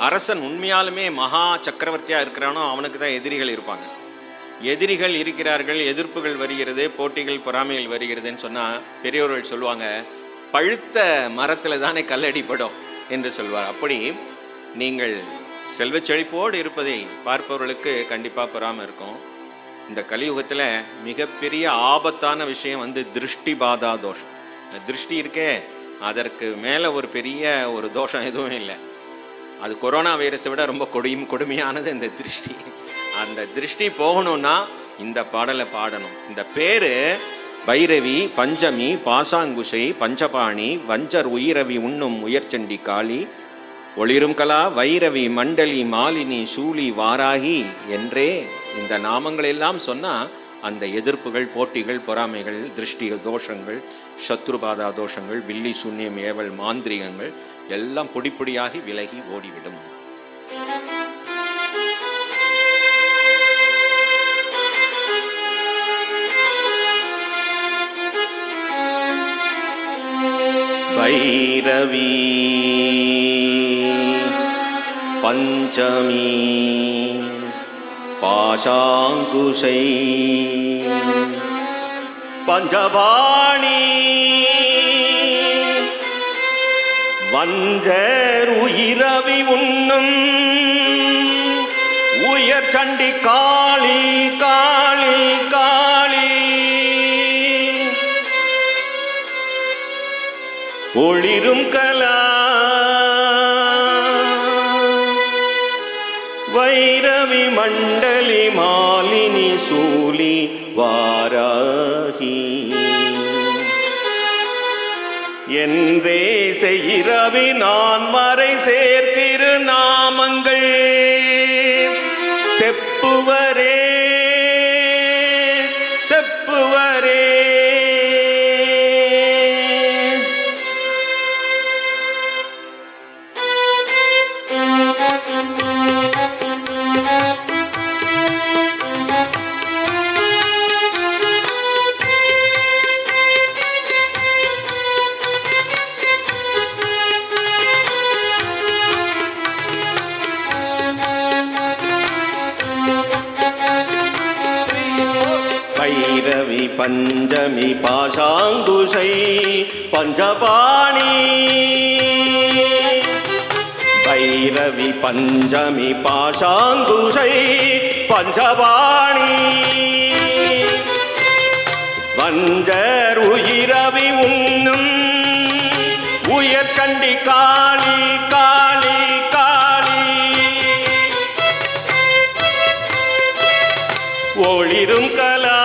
அரசன் உண்மையாலுமே மகா சக்கரவர்த்தியாக இருக்கிறானோ அவனுக்கு தான் எதிரிகள் இருப்பாங்க. எதிரிகள் இருக்கிறார்கள், எதிர்ப்புகள் வருகிறது, போட்டிகள் பொறாமைகள் வருகிறதுன்னு சொன்னால் பெரியோர்கள் சொல்லுவாங்க, பழுத்த மரத்தில் தானே கல்லடிப்படும் என்று சொல்வார். அப்படி நீங்கள் செல்வ செழிப்போடு இருப்பதை பார்ப்பவர்களுக்கு கண்டிப்பாக பொறாமை இருக்கும். இந்த கலியுகத்தில் மிகப்பெரிய ஆபத்தான விஷயம் திருஷ்டி பாதா தோஷம். திருஷ்டி இருக்கே, அதற்கு மேலே ஒரு பெரிய ஒரு தோஷம் எதுவும் இல்லை. அது கொரோனா வைரஸை விட ரொம்ப கொடுமையானது இந்த திருஷ்டி. அந்த திருஷ்டி போகணும்னா இந்த பாடலை பாடணும். இந்த பேரு பைரவி, பஞ்சமி, பாசாங்குஷை, பஞ்சபாணி, வஞ்சர் உயிரவி உண்ணும் உயர்ச்சண்டி காளி, ஒளிரும் கலா, வைரவி, மண்டலி, மாலினி, சூலி, வாராகி என்றே இந்த நாமங்கள் எல்லாம் சொன்னால் அந்த எதிர்ப்புகள், போட்டிகள், பொறாமைகள், திருஷ்டி தோஷங்கள், சத்ருபாதா தோஷங்கள், வில்லி சூன்யம், ஏவல், மாந்திரிகங்கள் எல்லாம் பொடிப்பொடியாகி விலகி ஓடிவிடும். பைரவி, பஞ்சமி, பாசாங்குஷை, பஞ்சபாணி, வஞ்சர் உயிரவி உண்ணும் உயர் சண்டி காளி, காளி, காளி, ஒளிரும் கலா, வைரவி, மண்டலி, மாலினி, சூலி, வாராகி என்றே செய்கிறவி நான் மறை சேர்த்திரு நாமங்கள் செப்புவரே, செப்புவரே. பைரவி, பஞ்சமி, பாசாங்குஷை, பஞ்சபாணி, பைரவி, பஞ்சமி, பாசாங்குஷை, பஞ்சபாணி, வஞ்சர் உயிரவி உண்ணும் உயர் சண்டி காளி, காளி, காளி, ஒளிரும் கலா,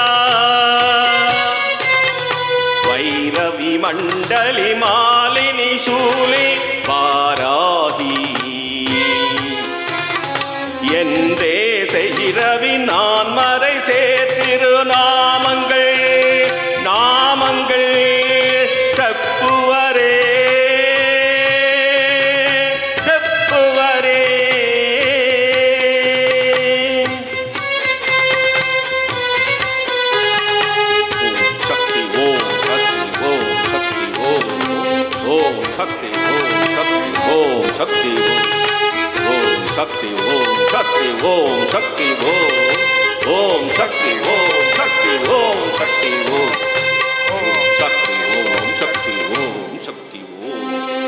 வைரவி, மண்டலி, மாலினி, சூலி, வாராகி என்றே செய்கிறவி நான் மறை சேர்த்திரு நாமங்கள், நாமங்கள் செப்புவரே, செப்புவரே. ஓம் சக்தி, ஓம் சக்தி, ஓம் சக்தி, ஓம் சக்தி, ஓம் சக்தி, ஓம் சக்தி, ஓம் சக்தி, ஓம் சக்தி, ஓம் சக்தி, ஓம் சக்தி, ஓம் சக்தி, ஓம்.